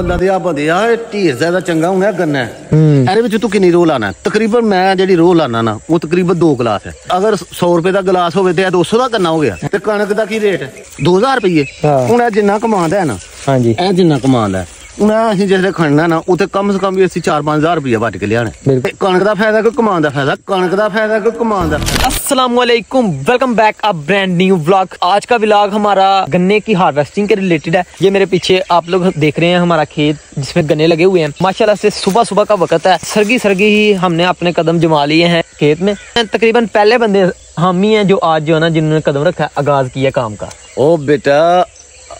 लदिया बदिया ढेर ज्यादा चंगा होना गन्ना है तू किन्नी रोह लाना तकरीबन मैं जी रोह लाना ना वो तकरीबन 2 गिलास है। अगर 100 रुपए का गिलास हो 200 का गन्ना हो गया तो कणक का की रेट है 2000 रुपये। हूं जिन्ना कमांदा है ना हाँ जी जिन्ना कमांदा है जिसले खड़ना ना उसे कम से कम भी 4-5 हजार रुपया बट के लिया कणक का फायदा कोई कमान का फायदा कणक का फायदा कोई कमान का। अस्सलाम वालेकुम, welcome back a brand new vlog. आज का व्लॉग हमारा गन्ने की हार्वेस्टिंग के रिलेटेड है। ये मेरे पीछे आप लोग देख रहे हैं हमारा खेत जिसमें गन्ने लगे हुए हैं। माशाल्लाह से सुबह सुबह का वक्त है, सरगी सरगी ही हमने अपने कदम जमा लिए हैं खेत में। तकरीबन पहले बंदे हम ही हैं जो आज जो है ना जिन्होंने कदम रखा आगाज किया काम का। ओ बेटा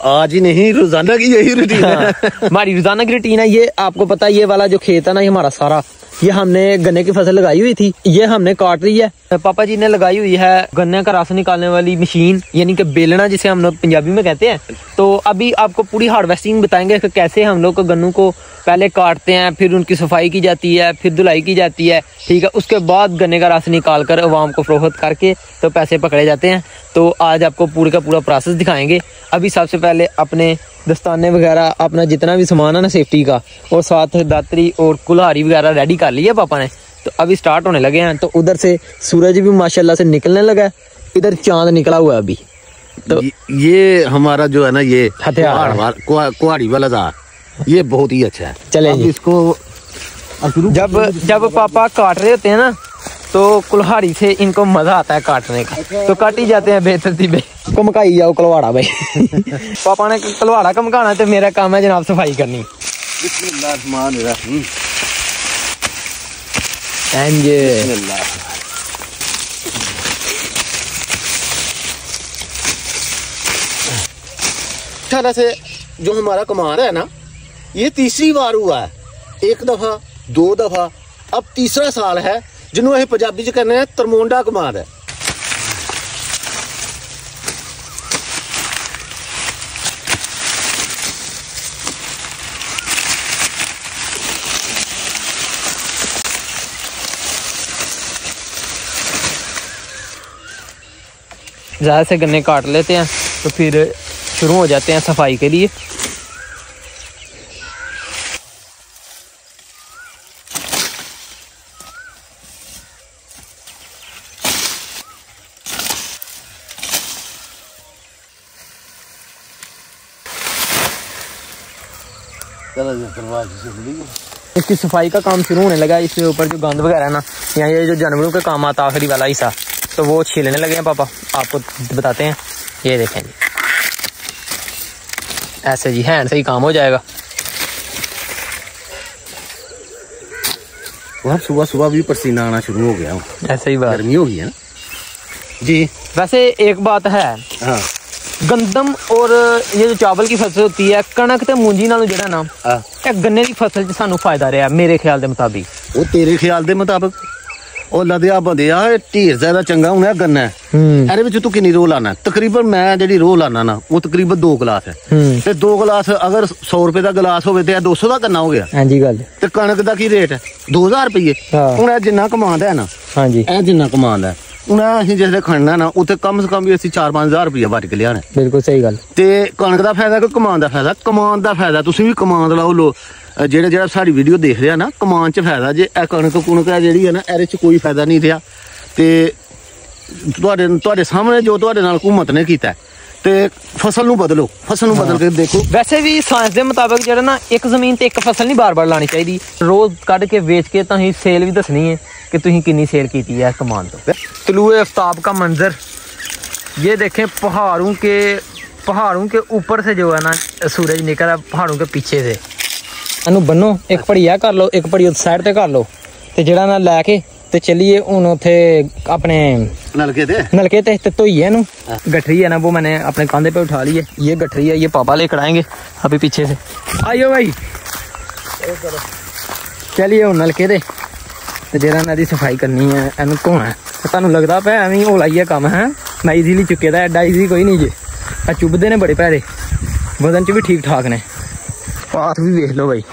आज ही नहीं रोजाना की यही रूटीन है। हमारी रोजाना की रूटीन है। ये आपको पता है ये वाला जो खेत है ना ये हमारा सारा ये हमने गन्ने की फसल लगाई हुई थी, ये हमने काट रही है। पापा जी ने लगाई हुई है गन्ने का रस निकालने वाली मशीन यानी कि बेलना जिसे हम लोग पंजाबी में कहते हैं। तो अभी आपको पूरी हार्वेस्टिंग बताएंगे कि कैसे हम लोग गन्नों को पहले काटते हैं, फिर उनकी सफाई की जाती है, फिर धुलाई की जाती है, ठीक है। उसके बाद गन्ने का रस निकाल कर अवाम को फरोख्त करके तो पैसे पकड़े जाते हैं। तो आज आपको पूरे का पूरा प्रोसेस दिखाएंगे। अभी सबसे पहले अपने दस्ताने वगैरह अपना जितना भी सामान है ना सेफ्टी का और साथ दातरी और कुल्हाड़ी वगैरह रेडी कर लिया पापा ने। तो अभी स्टार्ट होने लगे हैं। तो उधर से सूरज भी माशाल्लाह से निकलने लगा है, इधर चांद निकला हुआ है अभी। तो ये हमारा जो है ना ये कुहाड़ी वाला था, ये बहुत ही अच्छा है। चले इसको जब पापा काट रहे होते हैं ना तो कुल्हाड़ी से इनको मजा आता है काटने का, तो काट ही जाते हैं बेतरतीबे। कमकाई जाओ कलवाड़ा भाई। पापा ने कलवाड़ा कमकाना तो मेरा काम है जनाब सफाई करनी। तरह से जो हमारा कमाल है ना ये तीसरी बार हुआ है। 1 दफा 2 दफा अब तीसरा साल है जिन्होंने पंजाबी च कहने तरमोंडा कमाल है। ज़्यादा से गन्ने काट लेते हैं तो फिर शुरू हो जाते हैं सफाई के लिए। इसकी सफाई का काम शुरू होने लगा। इसके ऊपर जो गंद वगैरह ना या ये जो जानवरों का काम आता आखिरी वाला हिस्सा तो वो छीलने लगे हैं पापा। आपको बताते हैं, ये देखें जी ऐसे जी हैंड से ही काम हो जाएगा। सुबह सुबह भी पसीना आना शुरू हो गया, ऐसे ही गर्मी हो गई है ना जी। वैसे एक बात है हाँ। गंदम और ये जो चावल की फसल होती है कणक ते मूंजी नालों जेड़ा ना गन्ने की फसल च सानू फायदा रहा मेरे ख्याल के मुताबिक। वो तेरे ख्याल के मुताबिक ਉਹ ਲਦਿਆ ਬੰਦਿਆ ਢੇਰ ਜ਼ਿਆਦਾ ਚੰਗਾ ਹੋਣਾ ਗੰਨਾ ਇਹਦੇ ਵਿੱਚ ਤੂੰ ਕਿੰਨੀ ਰੋਹ ਲਾਣਾ ਤਕਰੀਬਨ ਮੈਂ ਜਿਹੜੀ ਰੋਹ ਲਾਣਾ ਨਾ ਉਹ ਤਕਰੀਬਨ 2 ਗਲਾਸ ਹੈ ਤੇ 2 ਗਲਾਸ ਅਗਰ 100 ਰੁਪਏ ਦਾ ਗਲਾਸ ਹੋਵੇ ਤੇ 200 ਦਾ ਗੰਨਾ ਹੋ ਗਿਆ। ਹਾਂਜੀ ਗੱਲ ਤੇ ਕਣਕ ਦਾ ਕੀ ਰੇਟ ਹੈ 2000 ਰੁਪਏ। ਹੁਣ ਇਹ ਜਿੰਨਾ ਕਮਾਉਂਦਾ ਹੈ ਨਾ ਹਾਂਜੀ ਇਹ ਜਿੰਨਾ ਕਮਾਉਂਦਾ ਹੁਣ ਅਸੀਂ ਜਿਸਲੇ ਖੜਨਾ ਨਾ ਉੱਥੇ ਕਮ ਸੇ ਕਮ ਵੀ ਅਸੀਂ 4-5 ਹਜ਼ਾਰ ਰੁਪਏ ਵੱਟ ਕੇ ਲਿਆਣਾ। ਬਿਲਕੁਲ ਸਹੀ ਗੱਲ। ਤੇ ਕਣਕ ਦਾ ਫਾਇਦਾ ਕਿ ਕਮਾਉਣ ਦਾ ਫਾਇਦਾ? ਕਮਾਉਣ ਦਾ ਫਾਇਦਾ ਤੁਸੀਂ ਵੀ ਕਮਾਉਣ ਲਾਓ ਲੋ ਜਿਹੜਾ ਸਾਡੀ ਵੀਡੀਓ ਦੇਖ ਰਿਹਾ ਨਾ ਕਮਾਨ ਚ ਫਾਇਦਾ ਜੇ ਇਹ ਕਣਕ ਕੁਣਕ ਹੈ ਜਿਹੜੀ ਹੈ ਨਾ ਇਹਦੇ ਚ ਕੋਈ ਫਾਇਦਾ ਨਹੀਂ ਰਿਹਾ। ਤੇ ਤੁਹਾਡੇ ਸਾਹਮਣੇ ਜੋ ਤੁਹਾਡੇ ਨਾਲ ਹਕੂਮਤ ਨੇ ਕੀਤਾ ਤੇ ਫਸਲ ਨੂੰ ਬਦਲੋ, ਫਸਲ ਨੂੰ ਬਦਲ ਕੇ ਦੇਖੋ। ਵੈਸੇ ਵੀ ਸਾਇੰਸ ਦੇ ਮੁਤਾਬਕ ਜਿਹੜਾ ਨਾ ਇੱਕ ਜ਼ਮੀਨ ਤੇ ਇੱਕ ਫਸਲ ਨਹੀਂ ਬਾਰ-ਬਾਰ ਲਾਣੀ ਚਾਹੀਦੀ। ਰੋਜ਼ ਕੱਢ ਕੇ ਵੇਚ ਕੇ ਤੁਸੀਂ ਸੇਲ ਵੀ ਦੱਸਣੀ ਹੈ कि तुम कितनी सेल की है कमान तो। तुलुए आफ्ताब का मंजर ये देखें, पहाड़ों के ऊपर से जो है ना सूरज निकल रहा पहाड़ों के पीछे से। अनु बनो एक पड़िया कर लो, एक पड़ी साइड पे कर लो ते जेड़ा ना लैके ते चलिए हुन उथे अपने नलके ते धोइए नु गठरी है ना वो मैंने अपने कांधे पे उठा ली है। ये गठरी है, ये पापा लेकर आएंगे अभी पीछे से। आइयो भाई चलिए हुन नलके दे ਤੇ ਜਿਹੜਾ ਇਹਨਾਂ ਦੀ ਸਫਾਈ ਕਰਨੀ ਹੈ ਇਹਨੂੰ ਧੋਣਾ ਹੈ। ਤੁਹਾਨੂੰ ਲੱਗਦਾ ਪਿਆ ਐਵੇਂ ਹੋਲਾ ਹੀ ਕੰਮ ਹੈ, ਮੈਂ ਈਜ਼ੀਲੀ ਚੁੱਕੇ ਦਾ, ਐਡਾ ਈਜ਼ੀ ਕੋਈ ਨਹੀਂ ਜੇ। ਆ ਚੁੱਭਦੇ ਨੇ ਬੜੇ ਪੈਰੇ, ਵਜ਼ਨ ਚ ਵੀ ਠੀਕ ਠਾਕ ਨੇ। ਪਾਥ ਵੀ ਵੇਖ ਲਓ ਬਾਈ।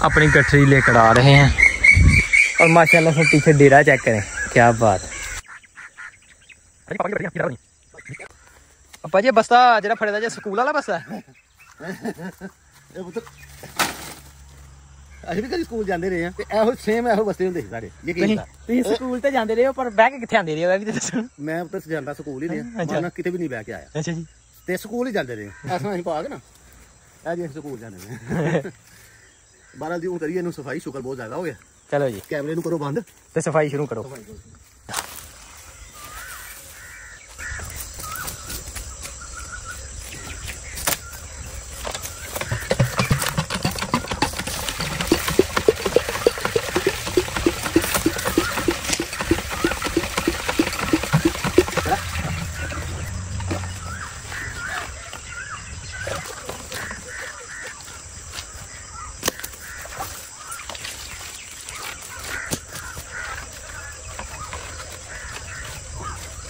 अपनी गठरी लेकर आ रहे हैं और माशाल्लाह से पीछे डेरा चेक करें, क्या बात है। पापा जी बस्ता जरा फड़े जा स्कूल वाला बस्ता है। ਅਸੀਂ ਵੀ ਕਦੀ ਸਕੂਲ ਜਾਂਦੇ ਰਹੇ ਆ ਤੇ ਇਹੋ ਸੇਮ ਇਹੋ ਬਸਤੇ ਹੁੰਦੇ ਸੀ ਸਾਡੇ। ਤੁਸੀਂ ਸਕੂਲ ਤੇ ਜਾਂਦੇ ਰਹੇ ਹੋ ਪਰ ਬਹਿ ਕੇ ਕਿੱਥੇ ਆਂਦੇ ਰਹੇ ਹੋ ਇਹ ਵੀ ਦੱਸੋ। ਮੈਂ ਉੱਤੇ ਜਾਂਦਾ ਸਕੂਲ ਹੀ ਰਿਹਾ, ਮੈਂ ਕਿਤੇ ਵੀ ਨਹੀਂ ਬਹਿ ਕੇ ਆਇਆ। ਅੱਛਾ ਜੀ। ਤੇ ਸਕੂਲ ਹੀ ਜਾਂਦੇ ਰਹੇ ਐਸਾ ਅਸੀਂ ਪਾ ਕੇ ਨਾ ਇਹ ਜੀ ਸਕੂਲ ਜਾਂਦੇ ਰਹੇ। 12 ਦੀ ਉਤਰੀ ਇਹਨੂੰ ਸਫਾਈ ਸ਼ੁਕਰ ਬਹੁਤ ਜ਼ਿਆਦਾ ਹੋ ਗਿਆ। ਚਲੋ ਜੀ ਕੈਮਰੇ ਨੂੰ ਕਰੋ ਬੰਦ ਤੇ ਸਫਾਈ ਸ਼ੁਰੂ ਕਰੋ।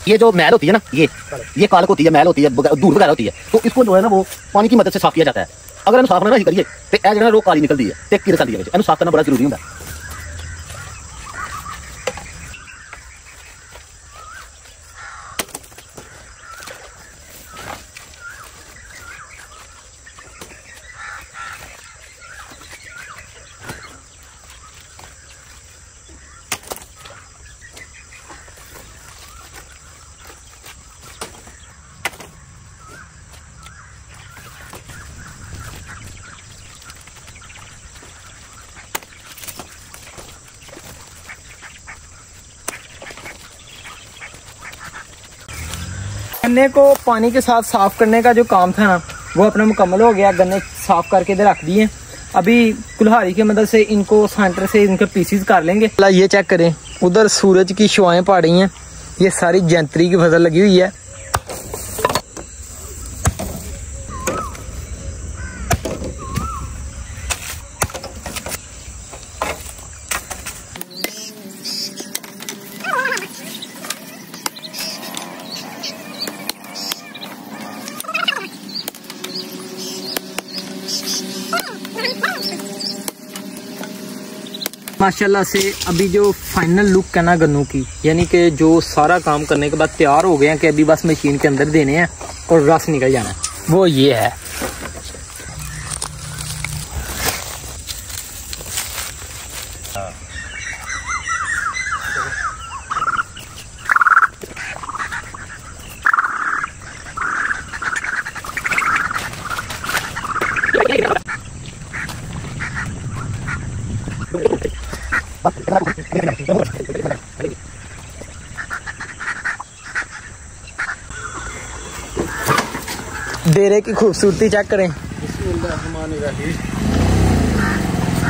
ये जो मैल होती है ना, ये कालक होती है, मैल होती है, धूल वगैरह होती है, तो इसको जो है ना वो पानी की मदद से साफ किया जाता है। अगर हम साफ ना करिए तो यह जो काली निकलती है तो किरस आती है, इन्हें साफ करना बड़ा जरूरी होता है। गन्ने को पानी के साथ साफ करने का जो काम था ना वो अपना मुकम्मल हो गया। गन्ने साफ करके इधर रख दिए। अभी कुल्हाड़ी की मदद से इनको सेंटर से इनके पीसीज कर लेंगे। ये चेक करें, उधर सूरज की शुआएं पड़ रही हैं। ये सारी जंतरी की फसल लगी हुई है। माशाल्लाह से अभी जो फाइनल लुक है ना गन्नों की, यानी कि जो सारा काम करने के बाद तैयार हो गए हैं कि अभी बस मशीन के अंदर देने हैं और रस निकल जाना है, वो ये है। डेरे की खूबसूरती चेक करें।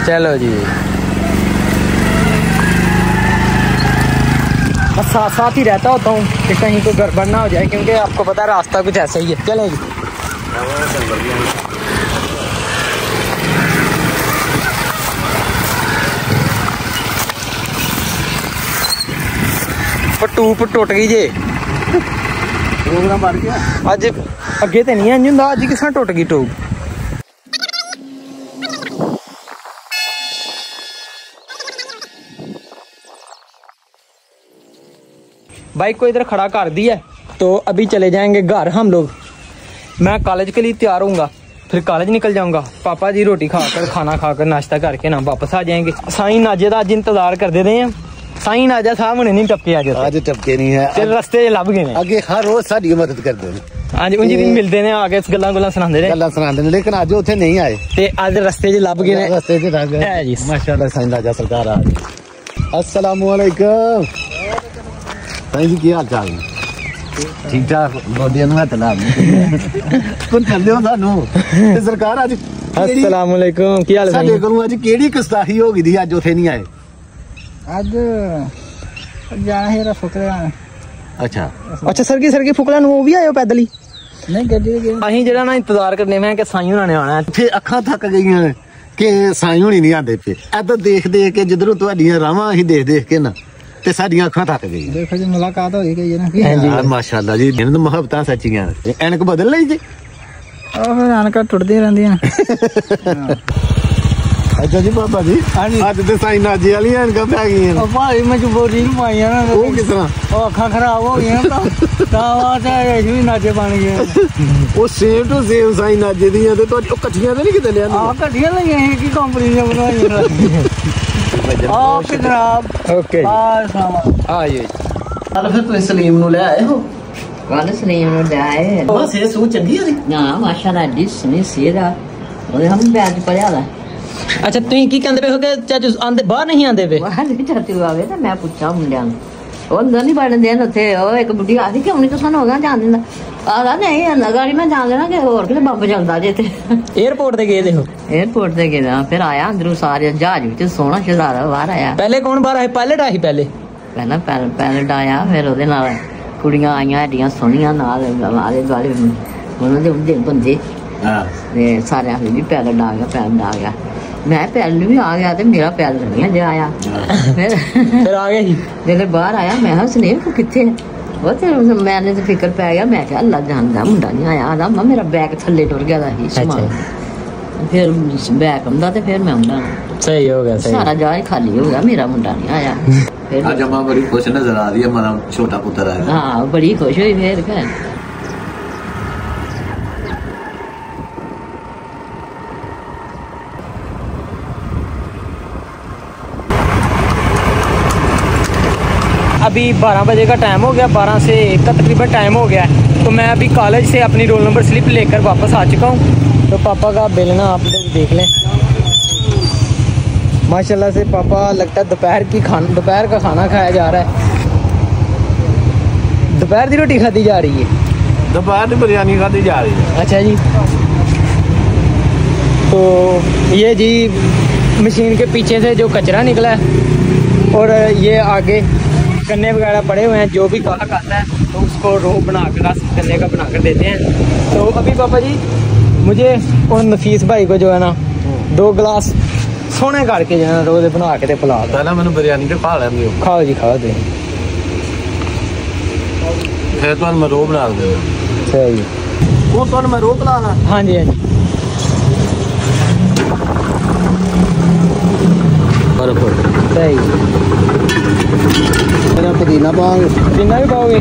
चलो जी, बस साथ साथ ही रहता होता हूँ कि कहीं कोई गड़बड़ ना हो जाए, क्योंकि आपको पता है रास्ता कुछ ऐसा ही है। चलें जी। टूप टुट गई जे प्रोग्राम बन गया अज अगे तो नहीं इंज हुंदा, अज किस तरह टुट गई टूप। बाइक को इधर खड़ा कर दिया, तो अभी चले जाएंगे घर हम लोग। मैं कॉलेज के लिए तैयार होऊंगा, फिर कॉलेज निकल जाऊंगा। पापा जी रोटी खाकर खाना खाकर नाश्ता करके ना वापस आ जाएंगे। साईं नाजे का अज इंतजार कर दे रहे हैं। साईं नाजा साहब ने नहीं टपके आज टपके नहीं है, चल रस्ते लभ गए अगे हर रोज साडी मदद करते हैं। हाँ जी, उंजी दिन मिलते ने आके गल्लां गुल्लां सुनांदे ने, लेकिन अज उत्थे नहीं आए ते अज रस्ते च लभ गए ने। रस्ते च लभ गए है जी। माशाल्लाह साईं राजा सरकार आ गई। अस्सलाम वालेकुम साईं जी, की हाल चाल है? ठीक ठाक। गोडियां नूं हत्थ ला कुन चलदे हो सानू ते सरकार अज। अस्सलाम वालेकुम, की हाल है? साडे कोलों अज केड़ी कस्ताही हो गई दी अज उत्थे नहीं आए? आज जाना है फुकरा। अच्छा अच्छा, सरगी फुकरा वो भी आयो पैदल ही? नहीं गड्डी अहीं जेड़ा ना इंतजार करने में कि साईं होना ने आना है। फिर अखां थक गईयां कि साईं होनी नहीं आंदे। फिर इधर देख देख के जिधरों तुहाडियां रावां अहीं देख देख के ना ते साडियां अखां थक गईयां। देखो जी, मुलाकात हो गई है ना। हां जी माशाल्लाह जी, इन मोहब्बतां सच्चियां। ऐनक बदल लई जी? फिर ऐनक टुटदी रहंदियां। अच्छा जी पापा जी ਅੱਜ ਤੇ ਸਾਈ ਨਾਜੇ ਵਾਲੀਆਂ ਐਨਕਾਂ ਪੈ ਗਈਆਂ ਉਹ ਭਾਈ ਮਜਬੂਰੀ ਨੂੰ ਪਾਈਆਂ ਨਾ ਉਹ ਕਿਸ ਤਰ੍ਹਾਂ ਉਹ ਅੱਖਾਂ ਖਰਾਬ ਹੋ ਗਈਆਂ ਤਾਂ ਵਾਟ ਇਹ ਵੀ ਨਾਜੇ ਬਣ ਗਏ ਉਹ ਸੇਮ ਟੂ ਸੇਮ ਸਾਈ ਨਾਜੇ ਦੀਆਂ ਤੇ ਤੁਹਾਡੀ ਉਹ ਇਕੱਠੀਆਂ ਤੇ ਨਹੀਂ ਕਿਤੇ ਲਿਆਂਦੀਆਂ ਆ ਘਟੀਆਂ ਲਈਆਂ ਸੀ ਕੀ ਕੰਪਨੀ ਦੀਆਂ ਬਣਾਈਆਂ ਓਕੇ ਜਨਾਬ ओके ਬਾਏ ਸਲਾਮ आ जाइए ਕੱਲ ਫਿਰ ਤੁਸੀਂ ਸਲੀਮ ਨੂੰ ਲੈ ਆਏ ਹੋ ਕੱਲ ਸਲੀਮ ਨੂੰ ਲਿਆਏ ਬਸ ਇਹ ਸੂ ਚੰਗੀ ਆ ਨਾ ਮਾਸ਼ਾਅੱਲਾ ਡਿਸ ਨਹੀਂ ਸੀਦਾ ਉਹਦੇ ਹਮ ਬੈਠ ਪੜਿਆ ਦਾ अच्छा तुम की कहते पे हो कि चाचू आंदे बाहर नहीं आंदे पे ਬਾਹਰ ਨਹੀਂ ਚਾਤੀ ਆਵੇ ਤਾਂ ਮੈਂ ਪੁੱਛਾਂ ਮੁੰਡਿਆਂ ਨੂੰ ਉਹ ਅੰਦਰ ਨਹੀਂ ਵੜਨ ਦੇਣ ਉੱਥੇ ਉਹ ਇੱਕ ਬੁੱਢੀ ਆਖਦੀ ਕਿਉਂ ਨਹੀਂ ਤੁਸੀਂ ਹੋ ਗਿਆ ਜਾਣ ਦਿੰਦਾ ਆਦਾ ਨਹੀਂ ਅੰਦਰ ਗਾੜੀ ਮੈਂ ਜਾਣ ਦੇਣਾ ਕਿ ਹੋਰ ਕਿਤੇ ਬੰਬ ਚੱਲਦਾ ਜੇ ਤੇ एयरपोर्ट ते गए थे हो 에어ਪੋਰਟ ਤੇ ਗਿਆ ਫਿਰ ਆਇਆ ਅੰਦਰੋਂ ਸਾਰੇ ਜਹਾਜ਼ ਵਿੱਚ ਸੋਹਣਾ ਸ਼ਹਿਜ਼ਾਦਾ ਬਾਹਰ ਆਇਆ पहले कौन बाहर आए पायलट आई पहले ਪਹਿਲਾਂ ਪੈਲਟ ਆਇਆ ਫਿਰ ਉਹਦੇ ਨਾਲ ਕੁੜੀਆਂ ਆਈਆਂ ਐਡੀਆਂ ਸੋਹਣੀਆਂ ਨਾਲ ਆਲੇ ਦੁਆਲੇ ਉਹਨਾਂ ਦੇ ਉਹਦੇ ਬੰਦੇ ਹਾਂ ਤੇ ਸਾਰਿਆਂ ਨੇ ਵੀ ਪੈਲਟ ਆ ਗਿਆ ਮੈਂ ਪੈਲਟ ਵੀ ਆ ਗਿਆ ਤੇ ਮੇਰਾ ਪੈਲਟ ਨਹੀਂ ਅਜੇ ਆਇਆ ਫਿਰ फिर आ गए ही ਜਦੋਂ ਬਾਹਰ ਆਇਆ ਮੈਂ ਕਿਹਾ ਸੁਨੀਲ ਤੂੰ ਕਿੱਥੇ ਹੈ? ਉਹ ਤੇ ਮੈਨੇ ਤੇ ਫਿਕਰ ਪੈ ਗਿਆ ਮੈਂ ਕਿਹਾ ਅੱਲਾ ਜਾਣਦਾ ਮੁੰਡਾ ਨਹੀਂ ਆਇਆ ਆਦਾ ਮੇਰਾ ਬੈਗ ਥੱਲੇ ਟੁਰ ਗਿਆ ਦਾ ਸੀ ਸਮਾਨ ਫਿਰ ਬੈਗ ਹੁੰਦਾ ਤੇ ਫਿਰ ਮੈਂ ਹੁੰਦਾ सही हो गया सही ਸਾਰਾ ਜਹਾਜ਼ ਖਾਲੀ ਹੋ ਗਿਆ ਮੇਰਾ ਮੁੰਡਾ ਨਹੀਂ ਆਇਆ ਫਿਰ ਅੱਜ ਅਮਾ ਬੜੀ ਖੁਸ਼ ਨਜ਼ਰ ਆ ਰਹੀ ਹੈ ਹਮਾਰਾ ਛੋਟਾ ਪੁੱਤਰ ਆਇਆ ਹਾਂ ਬੜੀ ਖੁਸ਼ ਹੋਈ ਫਿਰ ਕਿ अभी 12 बजे का टाइम हो गया 12 से 1 का तकरीबन टाइम हो गया है तो मैं अभी कॉलेज से अपनी रोल नंबर स्लिप लेकर वापस आ चुका हूँ तो पापा का बेलना आप लोग देख लें माशाल्लाह से पापा लगता है दोपहर का खाना खाया जा रहा है दोपहर की रोटी खाती जा रही है दोपहर की बिरयानी खाती जा रही है अच्छा जी तो ये जी मशीन के पीछे से जो कचरा निकला है और ये आगे गन्ने वगैरह पड़े हुए हैं जो भी गाहक आता है तो उसको रो बना कर रस गन्ने का बना कर देते हैं तो अभी पापा जी मुझे और नफीस भाई को जो है ना 2 गिलास सोने करके जो है ना रोज बना के ते पिला दो पहले मैंने बिरयानी के खा लेंगे खाओ जी खाओ दे फिर तो मैं रो बना देगा सही वो तो मैं रो पिलाना हाँ जी हाँ जी सही पुदीना पाओगे पुदीना भी पाओगे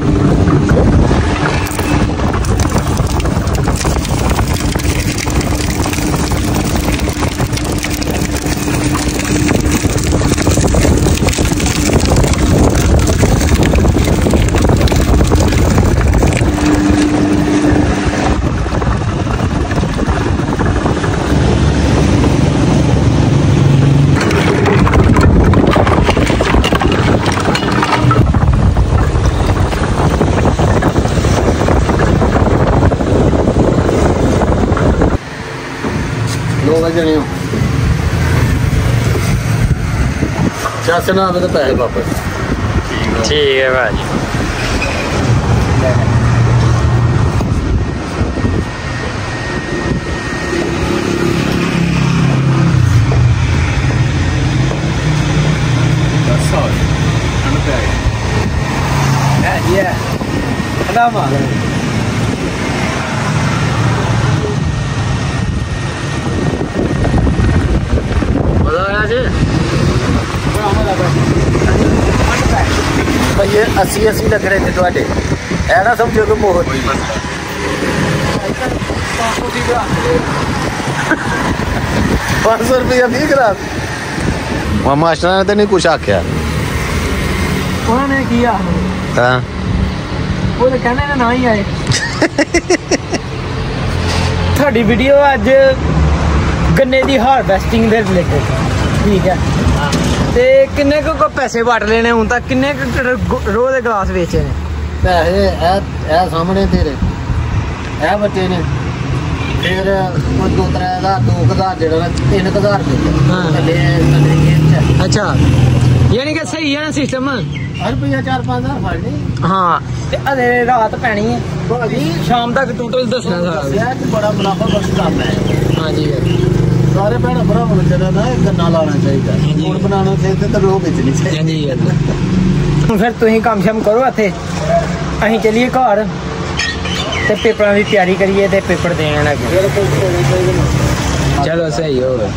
जने चाचा ना आवे तो पैसे वापस ठीक है भाई ये 80 लग रहे थे थोड़े है ना समझो कि बहुत 500 रुपया भी करा मास्टर ने तो नहीं कुछ आख्या उन्होंने किया हाँ वो तो कहने ना ही आए थोड़ी वीडियो अज गन्ने की हार्वेस्टिंग दे रिलेटेड ठीक है ते किन्ने को पैसे वट लेने हूं तक किन्ने रोज दे गिलास बेचे ने पैसे ए सामने तेरे ए बच्चे ने फिर 2-3,000 जेड़ा 3,000 रुपये अच्छा यानी कि सही है ना सिस्टम रुपया 4-5,000 फड़ नहीं हाँ ते अरे रात पैनी है शाम तक टोटल दसना सारा बड़ा मुनाफा बख्श काम है हाँ जी सारे भैन भरा ना गन्ना लाना चाहिए गुड़ बनाना चाहिए तो रोह बेचनी चाहिए फिर तुम काम शाम करो इत्थे असीं चलिए घर ते पेपरां दी तैयारी करिए ते पेपर देने लगे चलो सही हो गया